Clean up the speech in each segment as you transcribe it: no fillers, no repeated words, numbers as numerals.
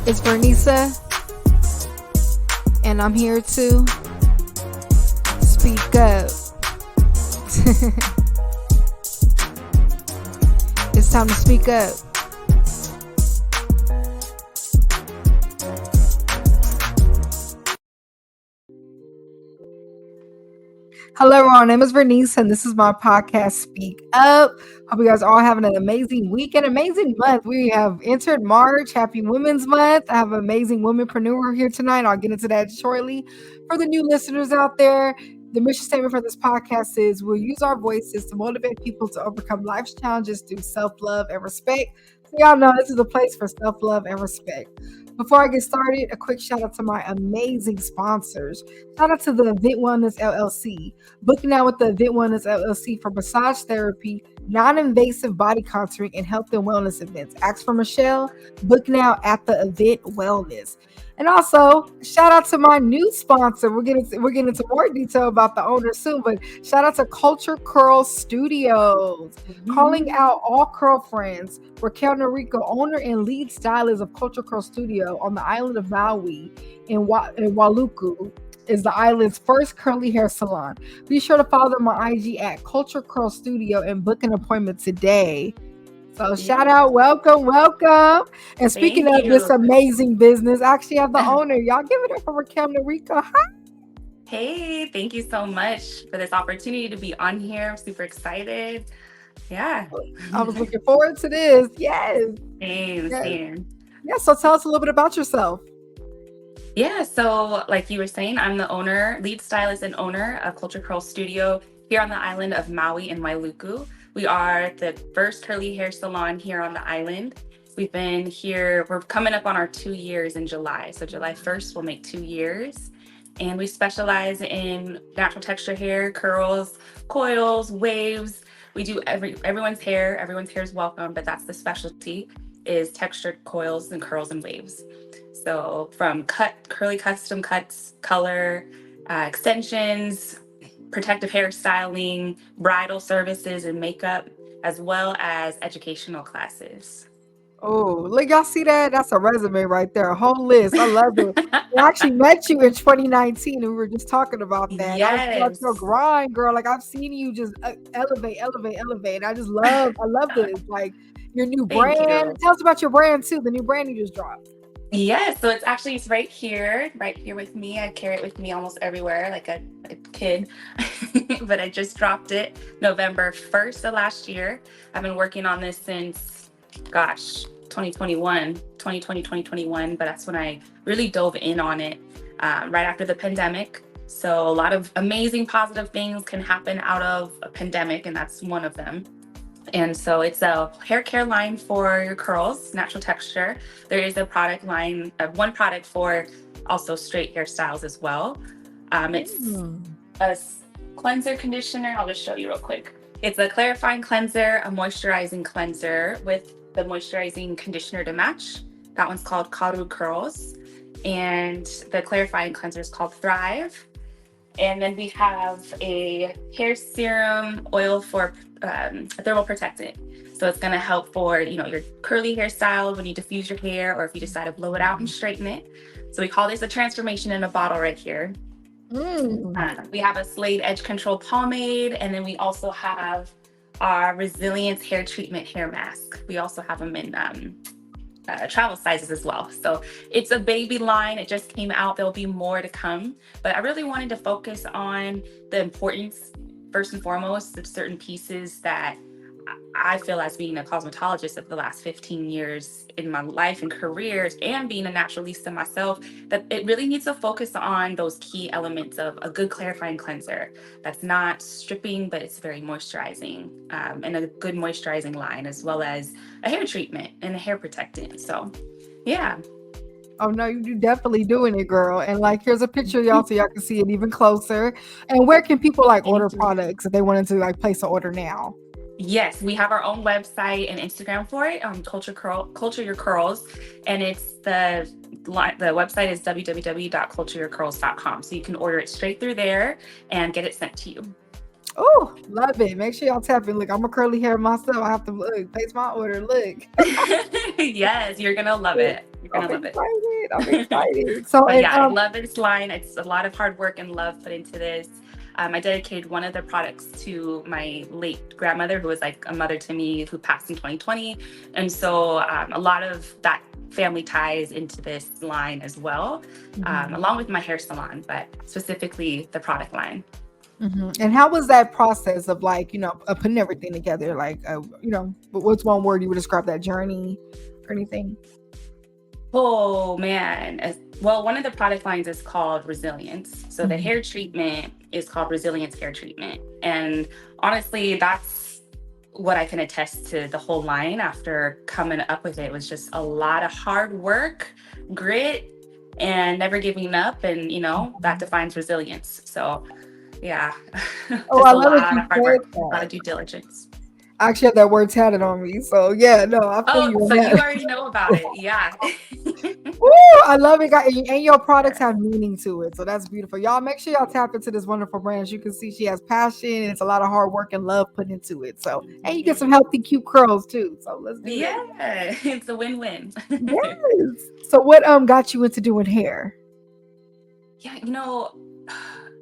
It's Vernisa, and I'm here to speak up. It's time to speak up. Hello, everyone. My name is Vernice, and this is my podcast, Speak Up. Hope you guys are all having an amazing week and amazing month. We have entered March. Happy Women's Month. I have an amazing womanpreneur here tonight. I'll get into that shortly. For the new listeners out there, the mission statement for this podcast is we'll use our voices to motivate people to overcome life's challenges through self-love and respect. So y'all know this is a place for self-love and respect. Before I get started, a quick shout out to my amazing sponsors. Shout out to the Event Wellness LLC. Book now with the Event Wellness LLC for massage therapy, non-invasive body contouring, and health and wellness events. Ask for Michelle. Book now at the Event Wellness. And also, shout out to my new sponsor. We're getting into more detail about the owner soon, but shout out to Culture Curl Studios. Calling out all curl friends. Raquel Noriko, owner and lead stylist of Culture Curl Studio on the island of Maui in Waluku, is the island's first curly hair salon. Be sure to follow them on IG at Culture Curl Studio and book an appointment today. So shout out, welcome. And speaking of this amazing business, I actually have the owner. Y'all give it up for Raquel Noriko. Hi. Hey, thank you so much for this opportunity to be on here. I'm super excited. Yeah. I was looking forward to this. Yes. Same. Yeah, so tell us a little bit about yourself. Yeah, so like you were saying, I'm the owner, lead stylist and owner of Culture Curl Studio here on the island of Maui in Wailuku. We are the first curly hair salon here on the island. We've been here, we're coming up on our 2 years in July. So July 1st, we'll make 2 years. And we specialize in natural texture hair, curls, coils, waves. We do everyone's hair. Everyone's hair is welcome, but that's the specialty, is textured coils and curls and waves. So from curly custom cuts, color, extensions, protective hairstyling, bridal services and makeup, as well as educational classes. Oh, look, y'all see that? That's a resume right there, a whole list. I love it. I actually met you in 2019 and we were just talking about that. Yes. I was like, your grind, girl. Like I've seen you just elevate. I love this. Like your new brand. Tell us about your brand too, the new brand you just dropped. Yes, so it's right here with me. I carry it with me almost everywhere, like a kid, but I just dropped it November 1st of last year. I've been working on this since, 2021, but that's when I really dove in on it, right after the pandemic. So a lot of amazing positive things can happen out of a pandemic, and that's one of them. And so it's a hair care line for your curls, natural texture. There is a product line, one product for also straight hairstyles as well. It's a cleanser conditioner. I'll just show you real quick. It's a clarifying cleanser, a moisturizing cleanser with the moisturizing conditioner to match. That one's called Karu Curls. And the clarifying cleanser is called Thrive. And then we have a hair serum oil for thermal protectant. So it's going to help for, your curly hairstyle when you diffuse your hair or if you decide to blow it out and straighten it. So we call this a transformation in a bottle right here. We have a Slade Edge Control pomade, and then we also have our Resilience hair treatment hair mask. We also have them in travel sizes as well. So it's a baby line. It just came out. There'll be more to come. But I really wanted to focus on the importance, first and foremost, of certain pieces that I feel, as being a cosmetologist of the last 15 years in my life and careers, and being a naturalista myself, that it really needs to focus on those key elements of a good clarifying cleanser that's not stripping, but it's very moisturizing, and a good moisturizing line, as well as a hair treatment and a hair protectant. So, yeah. Oh no, you're definitely doing it, girl. And like, here's a picture, y'all, so y'all can see it even closer. And where can people order products if they wanted to place an order now? Yes, we have our own website and Instagram for it, Culture Your Curls, and it's the website is www.cultureyourcurls.com. So you can order it straight through there and get it sent to you. Oh, love it. Make sure y'all tap in. Look, I'm a curly hair myself. I have to place my order. Look. Yes, you're gonna love it. gonna I'm love it. excited. I'm excited. So, But and yeah, I love this line. It's a lot of hard work and love put into this. I dedicated one of the products to my late grandmother, who was like a mother to me, who passed in 2020. And so a lot of that family ties into this line as well, along with my hair salon, but specifically the product line. And how was that process of like, putting everything together? Like, what's one word you would describe that journey or anything? Oh man. Well, one of the product lines is called Resilience. So the Mhm. hair treatment is called Resilience Hair Treatment. And honestly, that's what I can attest to the whole line after coming up with it. It was just a lot of hard work, grit, and never giving up. And, that defines resilience. So, yeah, Oh, just I a love that lot you of hard said work, a lot that. of due diligence. I actually have that word tatted on me. So yeah, no, I feel Oh, you on so you that. already know about it. Yeah. Woo, I love it. And your products have meaning to it. So that's beautiful. Y'all make sure y'all tap into this wonderful brand. As you can see, she has passion and it's a lot of hard work and love put into it. So, and you get some healthy, cute curls too. So let's do Yeah, this. it's a win-win. Yes. So what got you into doing hair? Yeah,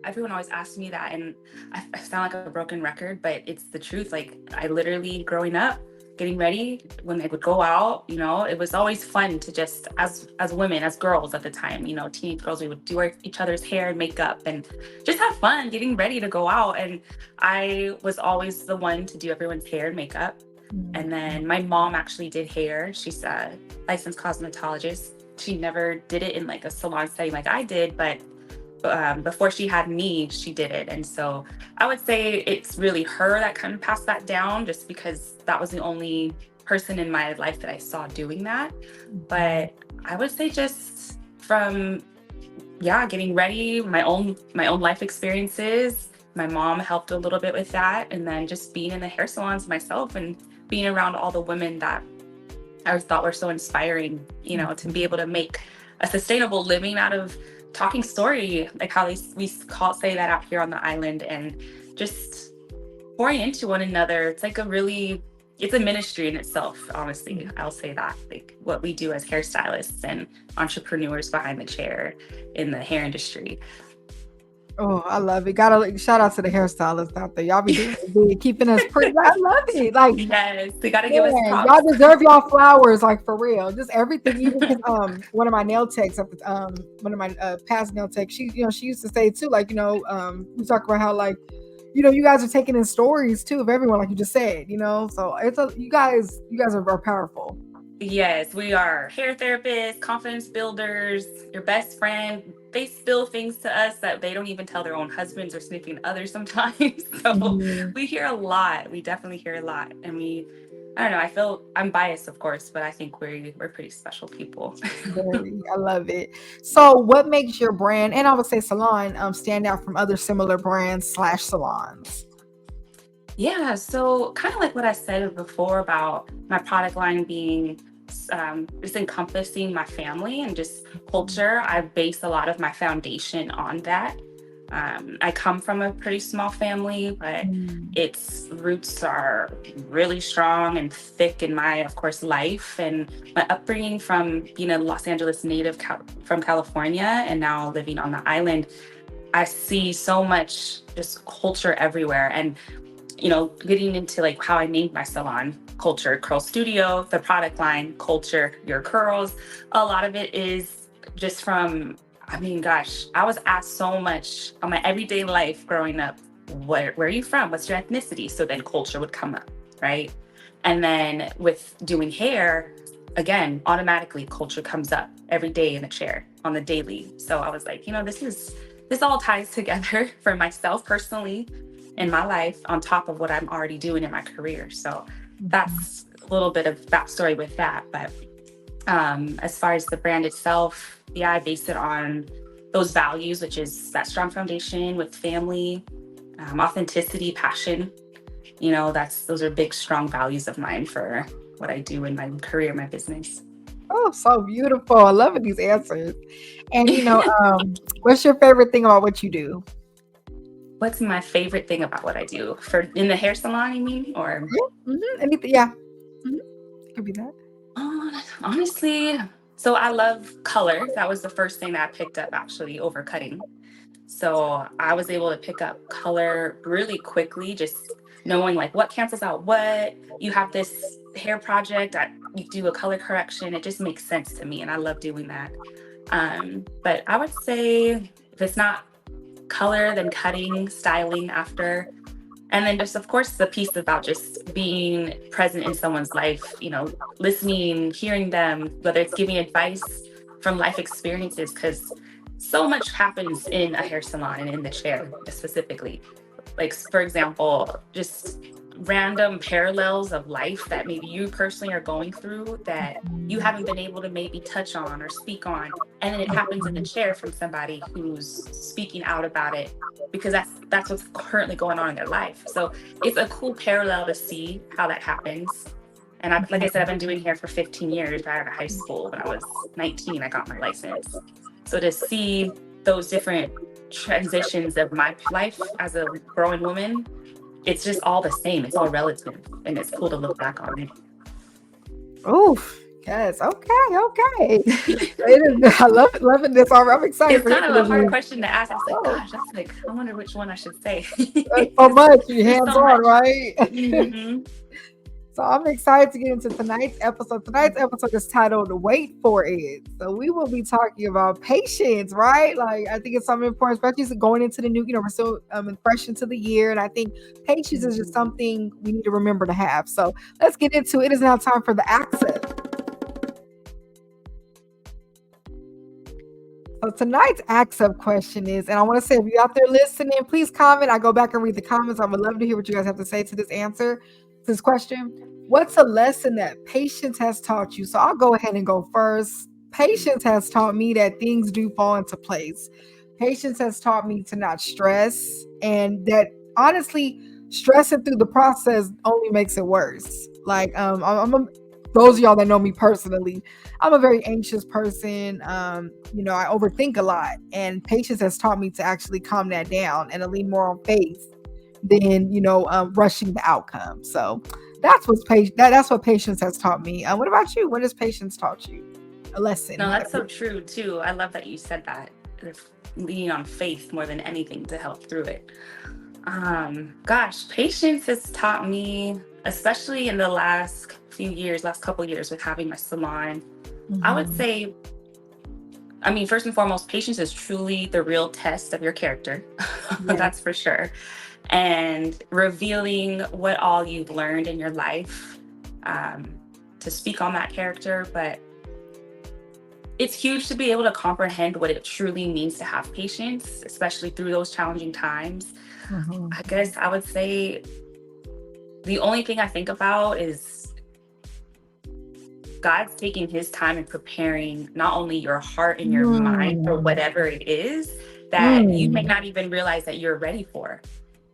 everyone always asks me that, and I sound like a broken record, but it's the truth. Like, I literally, growing up, getting ready when I would go out, it was always fun to just, as women, as girls at the time, teenage girls, we would do each other's hair and makeup and just have fun getting ready to go out. And I was always the one to do everyone's hair and makeup. And then my mom actually did hair. She's a licensed cosmetologist. She never did it in like a salon setting like I did, but before she had me, she did it. And so I would say it's really her that kind of passed that down, just because that was the only person in my life that I saw doing that. But I would say just from, getting ready, my own life experiences. My mom helped a little bit with that. And then just being in the hair salons myself and being around all the women that I thought were so inspiring, to be able to make a sustainable living out of talking story, like how say that out here on the island, and just pouring into one another. It's like it's a ministry in itself, honestly. I'll say that, like what we do as hairstylists and entrepreneurs behind the chair in the hair industry. Oh, I love it. Gotta shout out to the hairstylists out there. Y'all be doing it big, keeping us pretty. I love it. Like, Yes, they got to give us man, y'all props. deserve y'all flowers, like for real. Just everything. Even because one of my nail techs at the one of my past nail techs, she used to say too, like, we talk about how like, you guys are taking in stories too of everyone, like you just said, So you guys are powerful. Yes, we are hair therapists, confidence builders, your best friend. They spill things to us that they don't even tell their own husbands or significant others sometimes. So we hear a lot. We definitely hear a lot. And I don't know, I feel I'm biased, of course, but I think we're pretty special people. Very, I love it. So what makes your brand, and I would say salon, stand out from other similar brands / salons? Yeah, so kind of like what I said before about my product line being just encompassing my family and just culture. I base a lot of my foundation on that. I come from a pretty small family, but its roots are really strong and thick in my, of course, life and my upbringing from being a Los Angeles native from California and now living on the island. I see so much just culture everywhere. And getting into like how I named my salon, Culture Curl Studio, the product line, Culture Your Curls. A lot of it is just from, I was asked so much on my everyday life growing up, where are you from? What's your ethnicity? So then culture would come up, right? And then with doing hair, again, automatically culture comes up every day in the chair on the daily. So I was like, this all ties together for myself personally in my life on top of what I'm already doing in my career. So that's a little bit of backstory with that. But as far as the brand itself, I base it on those values, which is that strong foundation with family, authenticity, passion. Those are big, strong values of mine for what I do in my career, my business. Oh, so beautiful. I love these answers. And what's your favorite thing about what you do? What's my favorite thing about what I do in the hair salon, you mean? Or Yeah. Anything, yeah. It could be that. honestly, So I love color. That was the first thing that I picked up actually over cutting. So I was able to pick up color really quickly, just knowing like what cancels out what. You have this hair project, you do a color correction. It just makes sense to me, and I love doing that. But I would say if it's not color, then cutting, styling after. And then just, of course, the piece about just being present in someone's life, listening, hearing them, whether it's giving advice from life experiences, because so much happens in a hair salon and in the chair specifically. Like, for example, just random parallels of life that maybe you personally are going through that you haven't been able to maybe touch on or speak on. And then it happens in the chair from somebody who's speaking out about it because that's what's currently going on in their life. So it's a cool parallel to see how that happens. And like I said, I've been doing hair for 15 years right out of high school. When I was 19, I got my license. So to see those different transitions of my life as a growing woman, it's just all the same. It's all relative, and it's cool to look back on it. Oof. Yes. Okay. I love it. Loving this. I'm excited. It's kind of a hard question to ask. I was like, gosh, that's like, I wonder which one I should say. So much. Your hands so on, much. right? Mm-hmm. So I'm excited to get into tonight's episode. Tonight's episode is titled "Wait for It." So we will be talking about patience, right? Like I think it's something important, especially going into the new. We're still fresh into the year, and I think patience is just something we need to remember to have. So let's get into it. It is now time for the accent. So tonight's accept question is, and I want to say if you're out there listening, please comment. I go back and read the comments. I would love to hear what you guys have to say to this answer, to this question. What's a lesson that patience has taught you? So I'll go ahead and go first. Patience has taught me that things do fall into place. Patience has taught me to not stress, and that honestly, stressing through the process only makes it worse. Like those of y'all that know me personally, I'm a very anxious person. I overthink a lot, and patience has taught me to actually calm that down and to lean more on faith than rushing the outcome. So that's what patience has taught me. What about you? What has patience taught you? A lesson? No, that's so true too. I love that you said that. Leaning on faith more than anything to help through it. Gosh, patience has taught me, especially in the last couple years with having my salon. Mm-hmm. I would say, first and foremost, patience is truly the real test of your character. Yeah. That's for sure. And revealing what all you've learned in your life, to speak on that character. But it's huge to be able to comprehend what it truly means to have patience, especially through those challenging times. Mm-hmm. I guess I would say the only thing I think about is God's taking his time in preparing not only your heart and your mind for whatever it is that you may not even realize that you're ready for.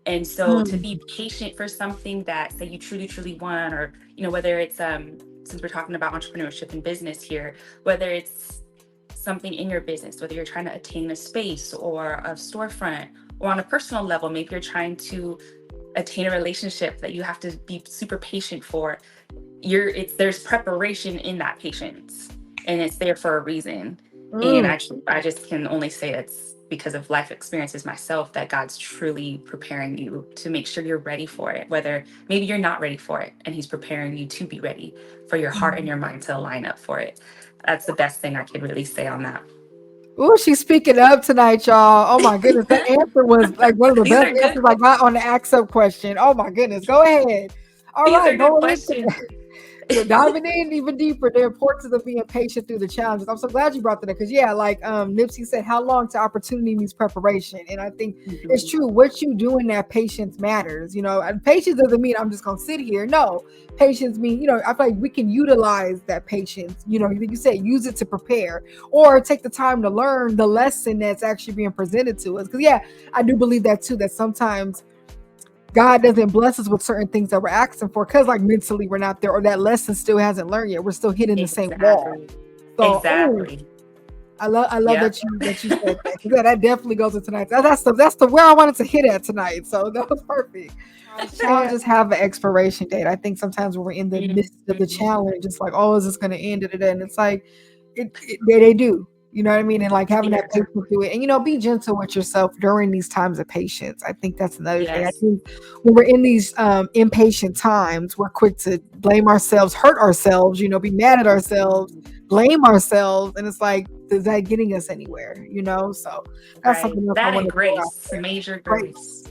And so to be patient for something that, say, you truly, truly want, or, whether it's, since we're talking about entrepreneurship and business here, whether it's something in your business, whether you're trying to attain a space or a storefront, or on a personal level, maybe you're trying to attain a relationship that you have to be super patient for. There's preparation in that patience, and it's there for a reason. And I just can only say it's because of life experiences myself that God's truly preparing you to make sure you're ready for it, whether maybe you're not ready for it, and he's preparing you to be ready for your heart and your mind to line up for it. That's the best thing I can really say on that. Oh, she's speaking up tonight, y'all. Oh my goodness. That answer was like one of the best answers I got on the accept question. Oh my goodness. Go ahead. All right, go ahead. Diving in even deeper, the importance of being patient through the challenges. I'm so glad you brought that up because, like Nipsey said, how long to opportunity means preparation. And I think it's true. What you do in that patience matters. And patience doesn't mean I'm just going to sit here. No, patience means, I feel like we can utilize that patience. You said use it to prepare or take the time to learn the lesson that's actually being presented to us. Because, I do believe that too, that sometimes God doesn't bless us with certain things that we're asking for because mentally we're not there, or that lesson still hasn't learned yet. We're still hitting the same wall. So, exactly. I love that you said that. That definitely goes into tonight. That's the where I wanted to hit at tonight. So that was perfect. Challenges have an expiration date. I think sometimes when we're in the midst of the challenge, it's like, oh, is this going to end? And it's like, they do. You know what I mean? And like having that Yeah. patience through it, and you know, be gentle with yourself during these times of patience. I think that's another thing. I Yes. think when we're in these impatient times, we're quick to blame ourselves, hurt ourselves, you know, be mad at ourselves, blame ourselves, and it's like, is that getting us anywhere? You know, so that's Right. something else I That want and to throw out grace, there. major Grace. grace.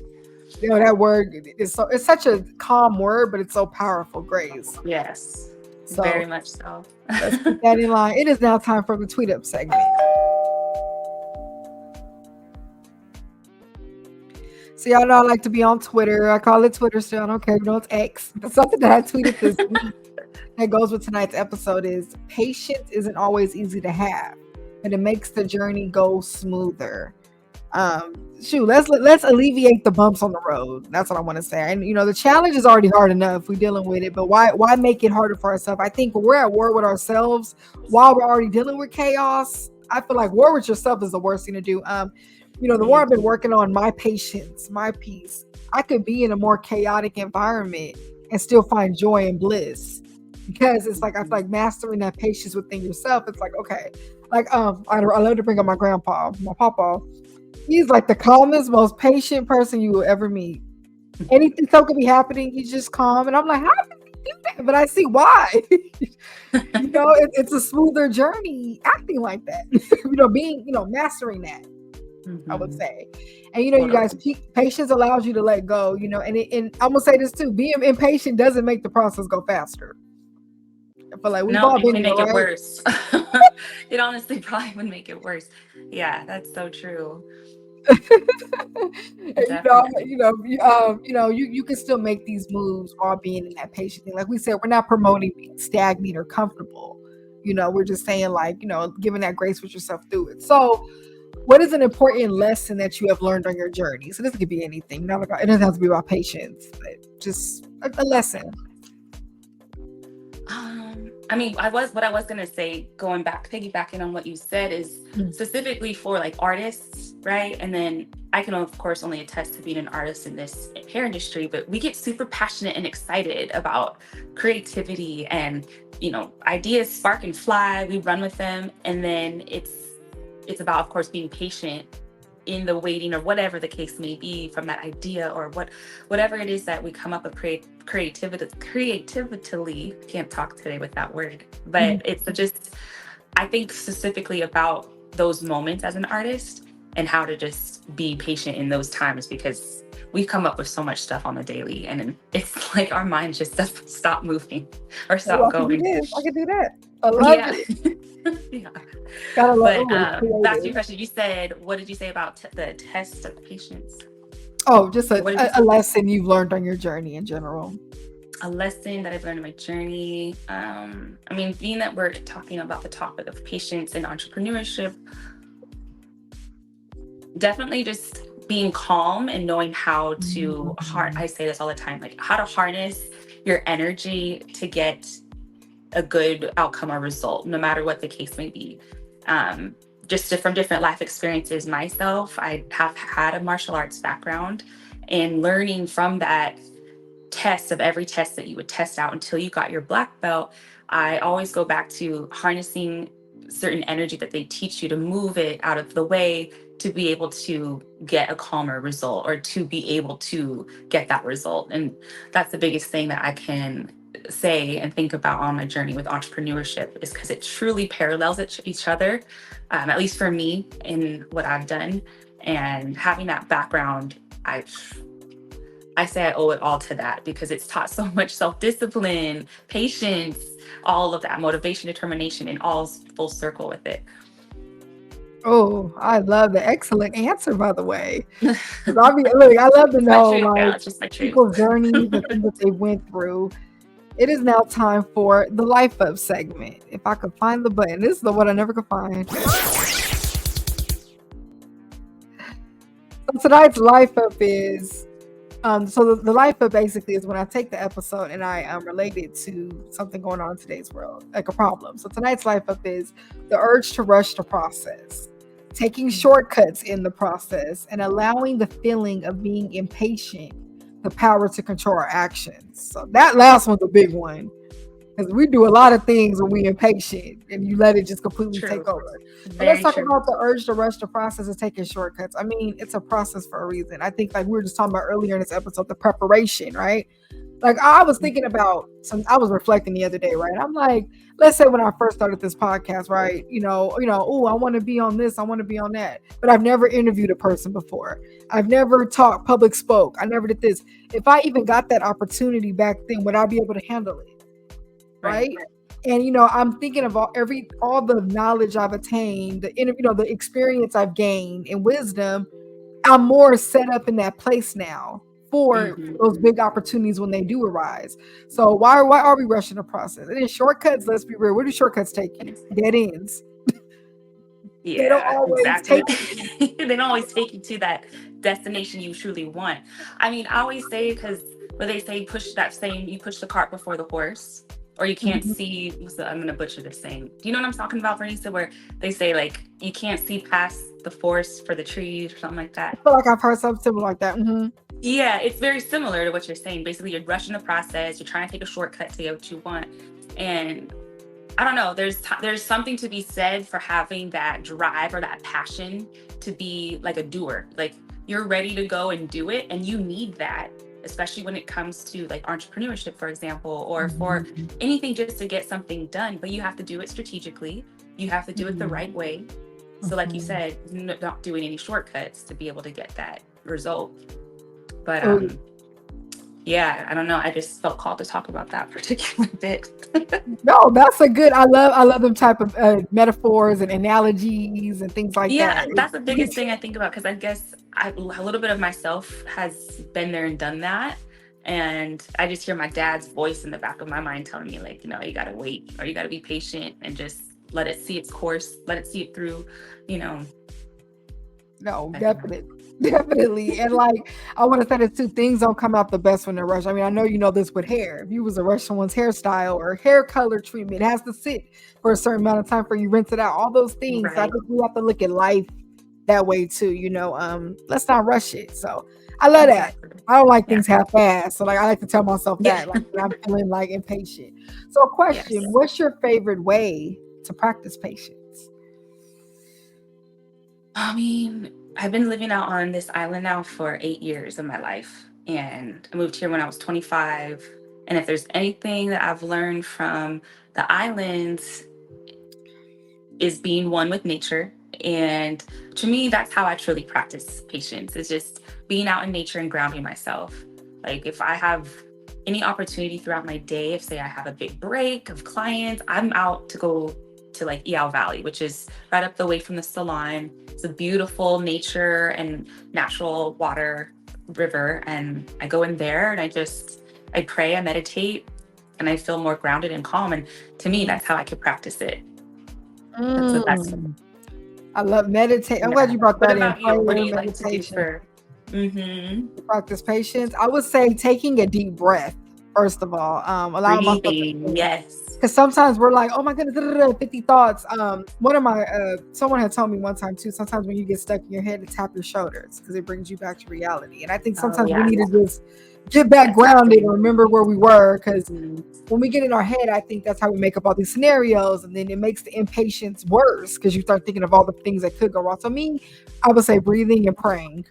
You know, that word is so, it's such a calm word, but it's so powerful. Grace. Yes. So Very much so. let's keep that in line. It is now time for the tweet up segment. So y'all know I like to be on Twitter. I call it Twitter still. I don't care. You know, it's X. But something that I tweeted this week that goes with tonight's episode is patience isn't always easy to have, but it makes the journey go smoother. Let's alleviate the bumps on the road. That's what I want to say. And you know, the challenge is already hard enough. We're dealing with it, but why make it harder for ourselves? I think when we're at war with ourselves while we're already dealing with chaos, I feel like war with yourself is the worst thing to do. You know, the more I've been working on my patience, my peace, I could be in a more chaotic environment and still find joy and bliss. Because it's like I feel like mastering that patience within yourself. It's like, okay, like I love to bring up my grandpa, my papa. He's like the calmest, most patient person you will ever meet. Anything so could be happening, he's just calm, and I'm like, how did he do that? But I see why. You know, it's a smoother journey acting like that. You know, being, you know, mastering that. I would say. And you know, you guys, patience allows you to let go, you know, and I'm gonna say this too, being impatient doesn't make the process go faster. I feel like we've all it been can there, make it right? worse. It honestly probably would make it worse. Yeah, that's so true. And, Definitely. you can still make these moves while being in that patient thing. Like we said, we're not promoting being stagnant or comfortable. You know, we're just saying like, you know, giving that grace with yourself through it. So what is an important lesson that you have learned on your journey? So this could be anything. Not about, it doesn't have to be about patience, but just a lesson. I mean, what I was gonna say, going back, piggybacking on what you said, is specifically for like artists, right? And then I can of course only attest to being an artist in this hair industry, but we get super passionate and excited about creativity and, you know, ideas spark and fly. We run with them, and then it's about, of course, being patient in the waiting or whatever the case may be from that idea or whatever it is that we come up with creatively. Can't talk today with that word, but it's just, I think specifically about those moments as an artist and how to just be patient in those times, because we come up with so much stuff on the daily and it's like our minds just doesn't stop moving or stop going. I can do that. I love it. Yeah. But back to your question, you said, what did you say about the test of patience? Oh, just a lesson you've learned on your journey in general. A lesson that I've learned on my journey. I mean, being that we're talking about the topic of patience and entrepreneurship, definitely just being calm and knowing how to I say this all the time, like how to harness your energy to get a good outcome or result, no matter what the case may be. Just from different life experiences myself, I have had a martial arts background, and learning from that test of every test that you would test out until you got your black belt, I always go back to harnessing certain energy that they teach you to move it out of the way to be able to get a calmer result or to be able to get that result. And that's the biggest thing that I can say and think about on my journey with entrepreneurship, is because it truly parallels each other, at least for me in what I've done. And having that background, I say I owe it all to that, because it's taught so much self-discipline, patience, all of that motivation, determination, and all full circle with it. Oh, I love the excellent answer, by the way. I love to know people's journeys, the things that they went through. It is now time for the Life Up segment. If I could find the button, this is the one I never could find. So tonight's Life Up is, the Life Up basically is when I take the episode and I relate it to something going on in today's world, like a problem. So tonight's Life Up is the urge to rush the process, taking shortcuts in the process, and allowing the feeling of being impatient the power to control our actions. So that last one's a big one. Because we do a lot of things when we impatient and you let it just completely take True. over. But let's Very talk true. about the urge to rush the process of taking shortcuts. I mean, it's a process for a reason. I think like we were just talking about earlier in this episode, the preparation, right? Like I was thinking about I was reflecting the other day, right? I'm like, let's say when I first started this podcast, right? Oh, I want to be on this, I want to be on that. But I've never interviewed a person before. I've never talked, public spoke. I never did this. If I even got that opportunity back then, would I be able to handle it? Right. Right. And I'm thinking of all the knowledge I've attained, the experience I've gained and wisdom. I'm more set up in that place now for Hmm. those big opportunities when they do arise. So why are we rushing the process? And then shortcuts, let's be real. Where do shortcuts take you? Dead ends. They don't Yeah, always exactly. take you. They don't always take you to that destination you truly want. I mean, I always say, because when they say you push the cart before the horse, or you can't Mhm. see, I'm going to butcher this saying. Do you know what I'm talking about, Vanessa? Where they say, like, you can't see past the forest for the trees or something like I that. feel like I've heard something similar like that. Hmm. Yeah, it's very similar to what you're saying. Basically, you're rushing the process, you're trying to take a shortcut to get what you want. And I don't know. There's something to be said for having that drive or that passion to be like a doer. Like you're ready to go and do it, and you need that, especially when it comes to like entrepreneurship, for example, or for Mhm. anything just to get something done. But you have to do it strategically. You have to do it the right way. So, like you Mhm. said, not doing any shortcuts to be able to get that result. But Oh, yeah, I don't know. I just felt called to talk about that particular bit. no, that's a good. I love them type of metaphors and analogies and things like Yeah, that. that's the biggest thing I think about, because I guess a little bit of myself has been there and done that. And I just hear my dad's voice in the back of my mind telling me, like, you got to wait, or you got to be patient and just let it see its course, let it see it through, you know. No, I don't know. definitely. Definitely. And like I want to say this too, things don't come out the best when they're rushed. I mean, I know you know this with hair. If you was to rush someone's hairstyle or hair color treatment, it has to sit for a certain amount of time for you rinse it out. All those things. So I Right. think we have to look at life that way too, let's not rush it. So I love that. Exactly. I don't like Yeah. things half fast. So like I like to tell myself Yeah. that, like when I'm feeling like impatient. So a Yes. question, what's your favorite way to practice patience? I mean, I've been living out on this island now for 8 years of my life. And I moved here when I was 25. And if there's anything that I've learned from the islands, is being one with nature. And to me, that's how I truly practice patience, is just being out in nature and grounding myself. Like if I have any opportunity throughout my day, if say I have a big break of clients, I'm out to go to like Eau Valley, which is right up the way from the salon. It's a beautiful nature and natural water river. And I go in there and I pray, I meditate, and I feel more grounded and calm. And to me, that's how I could practice it. That's the best. Mm. I love meditate. I'm glad Yeah. you brought What that in. about you? What do Prayer, you like to do meditation, for? Mm-hmm. practice patience. I would say taking a deep breath, first of all, allowing myself to Breathing. think. Yes. Because sometimes we're like, oh my goodness, 50 thoughts. One of my, someone had told me one time too, sometimes when you get stuck in your head, to tap your shoulders because it brings you back to reality. And I think Oh sometimes we yeah. need to just get back Yes. grounded and remember where we were. Because Mhm. when we get in our head, I think that's how we make up all these scenarios, and then it makes the impatience worse because you start thinking of all the things that could go wrong. So me, I would say breathing and praying.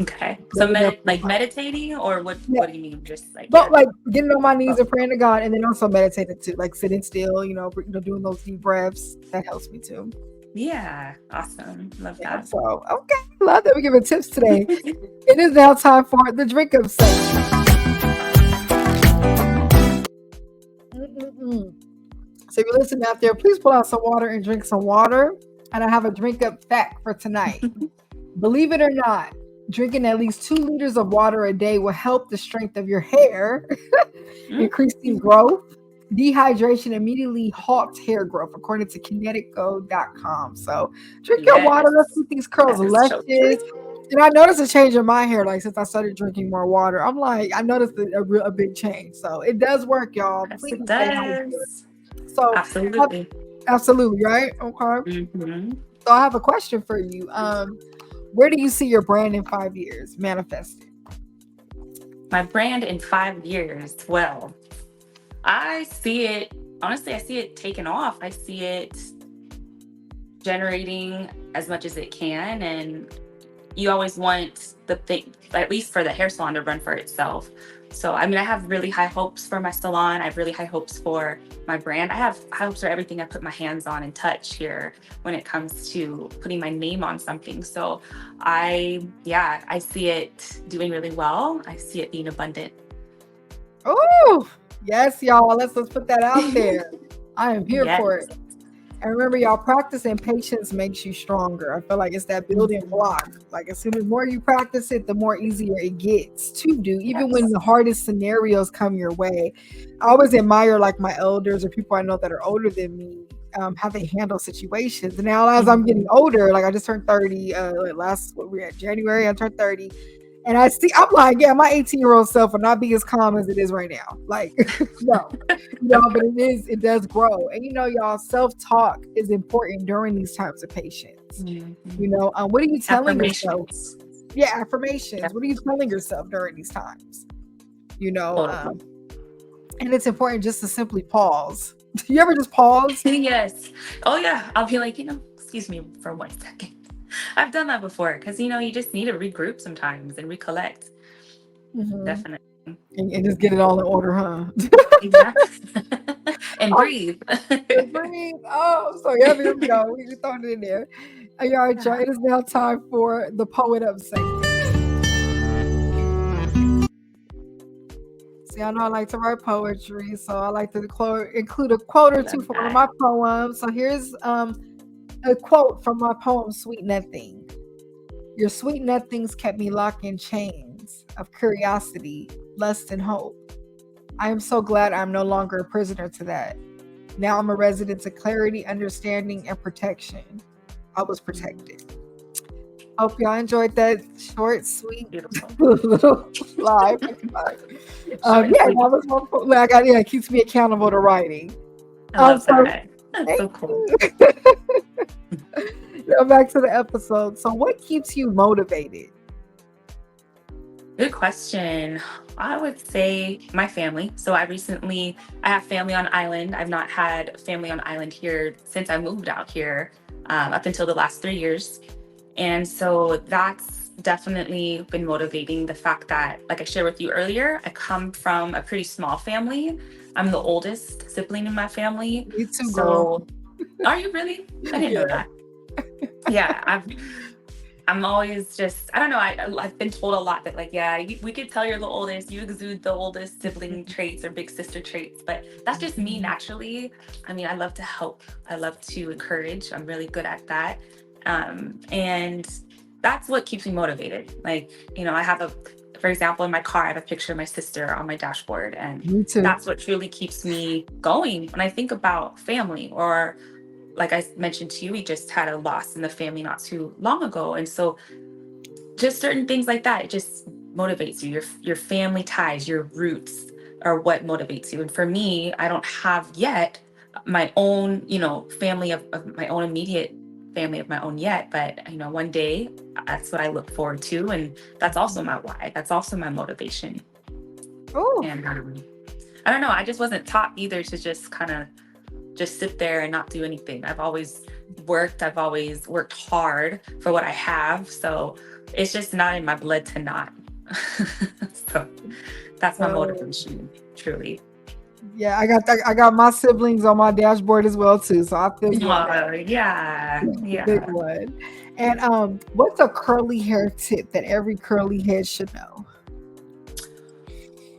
Okay. So Those are definitely like meditating, or what? yeah. What do you mean? Just like, But yeah. like getting on my knees Oh, and praying to God, and then also meditating too, like sitting still, doing those deep breaths. That helps me too. yeah. Awesome. Love Yeah. that. So okay, love that we're giving tips today. It is now time for the drink up segment. Mm-mm-mm. So if you're listening out there, please pull out some water and drink some water. And I have a drink up fact for tonight. Believe it or not, drinking at least 2 liters of water a day will help the strength of your hair, Mm, increasing growth. Dehydration immediately halts hair growth, according to kineticgo.com. So drink your water. Let's yes. keep these curls That is so luscious. true. And I noticed a change in my hair, like since I started drinking more water. I'm like, I noticed a big change. So it does work, y'all. Yes, Please it stay hydrated. does. So, Absolutely. absolutely, right? Okay. Hmm. So I have a question for you. Where do you see your brand in 5 years manifested? My brand in 5 years. Well, I see it, honestly, I see it taking off. I see it generating as much as it can. And you always want the thing, at least for the hair salon, to run for itself. So, I mean, I have really high hopes for my salon. I have really high hopes for my brand. I have high hopes for everything I put my hands on and touch here when it comes to putting my name on something. So I see it doing really well. I see it being abundant. Oh, yes, y'all. Let's put that out there. I am here Yes. for it. And remember, y'all, practicing patience makes you stronger. I feel like it's that building block. Like as soon as more you practice it, the more easier it gets to do, even when the hardest scenarios come your way. I always admire like my elders or people I know that are older than me, how they handle situations. And now as I'm getting older, like I just turned 30, what we at January, I turned 30. And I'm like, yeah, my 18-year-old self will not be as calm as it is right now. Like, no, but it does grow. And y'all, self-talk is important during these times of patience. What are you telling yourself? Yeah, affirmations. Yep. What are you telling yourself during these times? Totally. And it's important just to simply pause. Do you ever just pause? Yes. Oh yeah. I'll be like, excuse me for 1 second. I've done that before because you just need to regroup sometimes and recollect. Definitely. And just get it all in order, huh? Exactly. And breathe. Breathe. Oh, so yeah, here we go. We throwing it in there. All right, y'all. It is now time for the poet up segment. See, I know I like to write poetry, so I like to include a quote or two from one of my poems. So here's a quote from my poem, Sweet Nothing. Your sweet nothings kept me locked in chains of curiosity, lust, and hope. I am so glad I'm no longer a prisoner to that. Now I'm a resident of clarity, understanding, and protection. I was protected. Hope y'all enjoyed that short, sweet little live. It keeps me accountable to writing. I love that. That's so cool. Back to the episode. So, what keeps you motivated? Good question. I would say my family. So I have family on island. I've not had family on island here since I moved out here, up until the last 3 years. And so that's definitely been motivating. The fact that, like I shared with you earlier, I come from a pretty small family. I'm the oldest sibling in my family. Me too, girl. Are you really? I didn't know that. Yeah, I'm always just, I don't know, I've been told a lot that we could tell you're the oldest, you exude the oldest sibling traits or big sister traits, but that's just me naturally. I mean, I love to help. I love to encourage. I'm really good at that. And that's what keeps me motivated. I have for example, in my car, I have a picture of my sister on my dashboard, and that's what truly keeps me going when I think about family. Or like I mentioned to you, we just had a loss in the family not too long ago. And so just certain things like that, it just motivates you. Your family ties, your roots are what motivates you. And for me, I don't have yet my own, family of my own immediate family of my own yet. But, one day that's what I look forward to. And that's also my why. That's also my motivation. Oh. And I don't know. I just wasn't taught either to just kind of just sit there and not do anything. I've always worked hard for what I have. So it's just not in my blood to not. So that's my motivation, truly. Yeah, I got my siblings on my dashboard as well too. So I feel you. Yeah. Big one. And what's a curly hair tip that every curly head should know?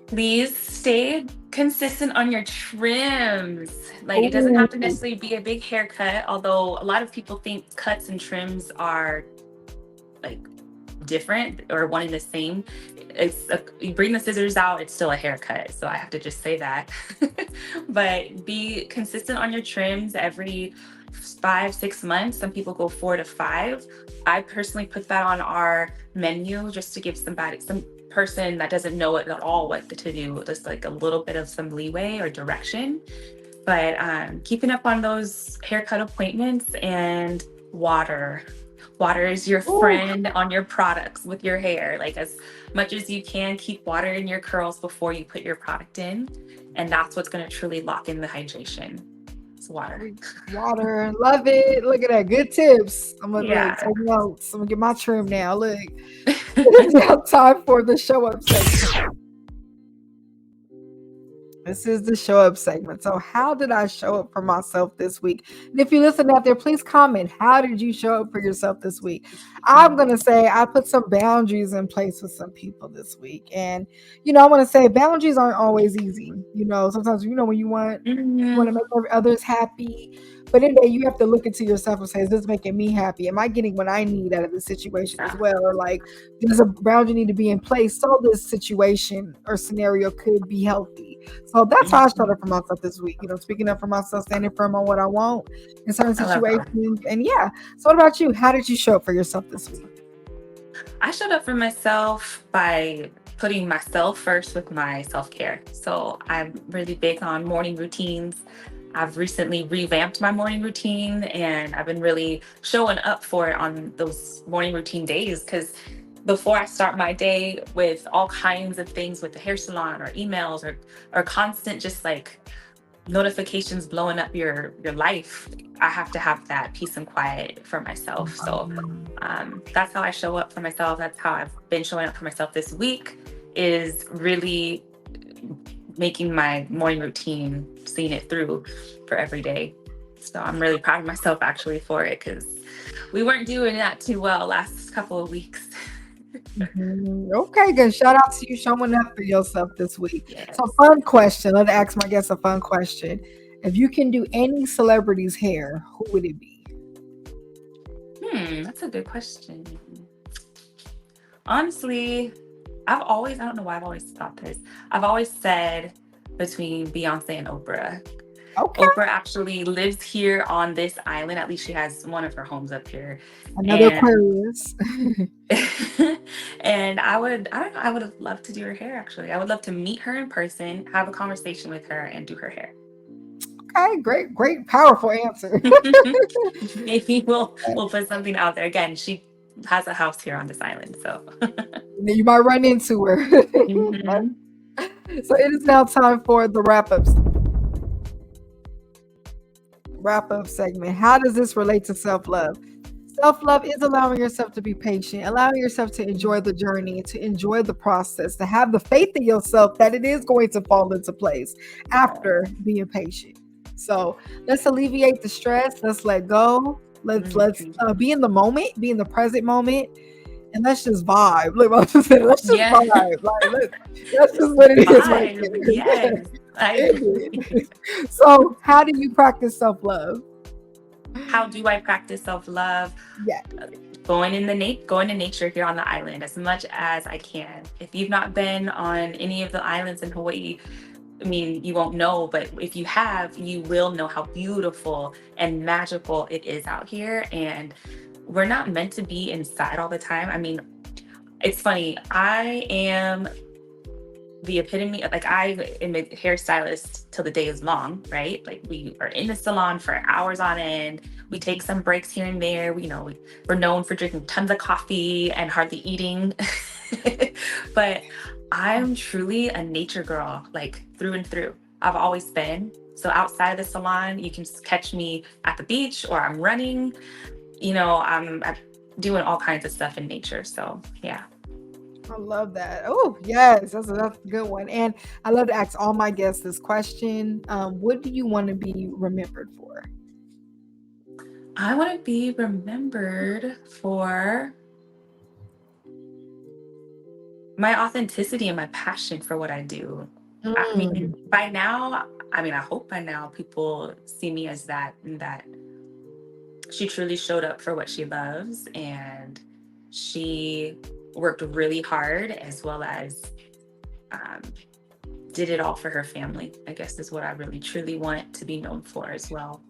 Please stay consistent on your trims. It doesn't have to necessarily be a big haircut, although a lot of people think cuts and trims are different or one and the same. You bring the scissors out, it's still a haircut. So I have to just say that. But be consistent on your trims every 5-6 months. Some people go 4 to 5. I personally put that on our menu just to give some person that doesn't know it at all what to do, just a little bit of some leeway or direction. But keeping up on those haircut appointments, and water is your friend on your products with your hair. As much as you can, keep water in your curls before you put your product in. And that's what's going to truly lock in the hydration. It's water. Water, love it. Look at that, good tips. I'm gonna look, Yeah. take notes. I'm gonna get my trim now. Look, it is now time for the show up segment. This is the show up segment. So, how did I show up for myself this week? And if you listen out there, please comment. How did you show up for yourself this week? I'm going to say I put some boundaries in place with some people this week. And, I want to say boundaries aren't always easy. Sometimes, when you want to Mhm. make others happy. But in there, you have to look into yourself and say, is this making me happy? Am I getting what I need out of this situation as well? Or like, does a boundary need to be in place so this situation or scenario could be healthy? So that's how I showed up for myself this week. Speaking up for myself, standing firm on what I want in certain I love that. situations. And yeah. So what about you? How did you show up for yourself this week? I showed up for myself by putting myself first with my self-care. So I'm really big on morning routines. I've recently revamped my morning routine and I've been really showing up for it on those morning routine days, because before I start my day with all kinds of things with the hair salon or emails or constant just like notifications blowing up your life, I have to have that peace and quiet for myself. So that's how I show up for myself. That's how I've been showing up for myself this week, is really making my morning routine, seeing it through for every day. So I'm really proud of myself actually for it, because we weren't doing that too well last couple of weeks. Okay, good. Shout out to you showing up for yourself this week. Yes. So, fun question. Let's ask my guests a fun question. If you can do any celebrity's hair, who would it be? That's a good question. Honestly, I don't know why I've always thought this. I've always said between Beyonce and Oprah. Okay, Oprah actually lives here on this island. At least she has one of her homes up here. another And Aquarius. and I don't know, I would have loved to do her hair actually. I would love to meet her in person, have a conversation with her, and do her hair. Okay, great, powerful answer. Maybe we'll put something out there. Again, she has a house here on this island, so You might run into her. Mhm. So it is now time for the wrap up segment. How does this relate to self-love? Self-love is allowing yourself to be patient, allowing yourself to enjoy the journey, to enjoy the process, to have the faith in yourself that it is going to fall into place after being patient. So let's alleviate the stress. Let's let go. Let's be in the moment, be in the present moment, and let's just vibe. Look, I'm just saying, let's just Yeah. vibe. That's just what it is right Vibe. there. Yes. I agree. So, how do you practice self-love? How do I practice self-love? Yeah. Going to nature here on the island as much as I can. If you've not been on any of the islands in Hawaii, I mean, you won't know, but if you have, you will know how beautiful and magical it is out here. And we're not meant to be inside all the time. I mean, it's funny. I am the epitome of, like, I am a hairstylist till the day is long, right? Like, we are in the salon for hours on end. We take some breaks here and there. We're known for drinking tons of coffee and hardly eating. But I'm truly a nature girl, like through and through. I've always been. So outside of the salon, you can catch me at the beach or I'm running. I'm doing all kinds of stuff in nature. So yeah. I love that. Oh, yes, that's a good one. And I love to ask all my guests this question. What do you want to be remembered for? I want to be remembered for my authenticity and my passion for what I do. I mean, by now, I hope by now people see me as that, and that she truly showed up for what she loves, and she worked really hard, as well as did it all for her family, I guess, is what I really truly want to be known for as well.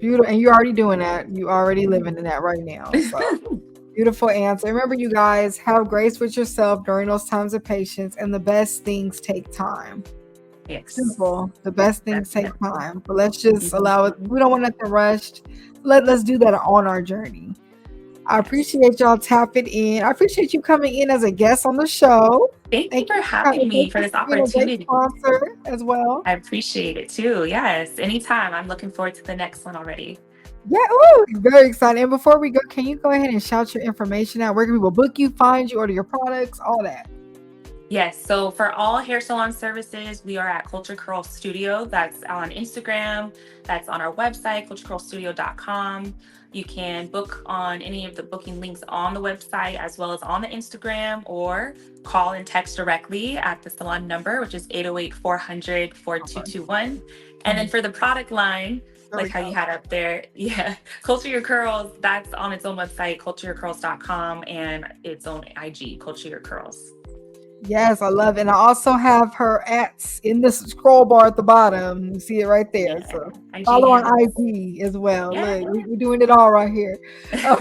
Beautiful. And you're already doing that. You already living in that right now. So beautiful answer. Remember, you guys, have grace with yourself during those times of patience, and the best things take time. Yes. Simple. The best things take time. But let's just allow it. We don't want nothing rushed. Let's do that on our journey. I Yes. appreciate y'all tapping in. I appreciate you coming in as a guest on the show. Thank you Thank for you having me thank for you this for being a great opportunity. sponsor as well. I appreciate it too. Yes. Anytime. I'm looking forward to the next one already. Yeah, ooh, very excited. And before we go, can you go ahead and shout your information out? Where can people book you, find you, order your products, all that? Yes. So for all hair salon services, we are at Culture Curl Studio. That's on Instagram. That's on our website, culturecurlstudio.com. You can book on any of the booking links on the website as well as on the Instagram, or call and text directly at the salon number, which is 808-400-4221. And then for the product line, There like we how you go. had up there, yeah, Culture Your Curls, that's on its own website, cultureyourcurls.com, and its own IG, Culture Your Curls. Yes, I love it. And I also have her ats in the scroll bar at the bottom. You see it right there. Yeah, So IG follow on handles. IG as well. Yeah. Look, we're doing it all right here. I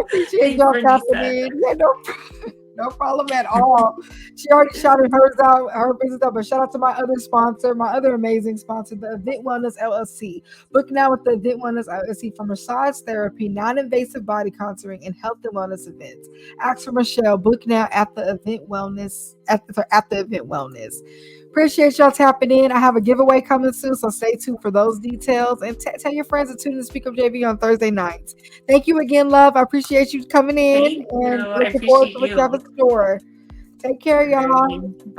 appreciate Thanks, y'all tapping Vanessa. in. Yeah, no problem at all. She already shouted hers out, her business out, but shout out to my other sponsor, my other amazing sponsor, the Event Wellness LLC. Book now with the Event Wellness LLC for massage therapy, non-invasive body contouring, and health and wellness events. Ask for Michelle. Book now at the Event Wellness at the Event Wellness. Appreciate y'all tapping in. I have a giveaway coming soon, so stay tuned for those details. And tell your friends to tune in to Speak Up JV on Thursday nights. Thank you again, love. I appreciate you coming in Thank you. and I looking forward appreciate to what you have you. in store. Take care, y'all. Alrighty.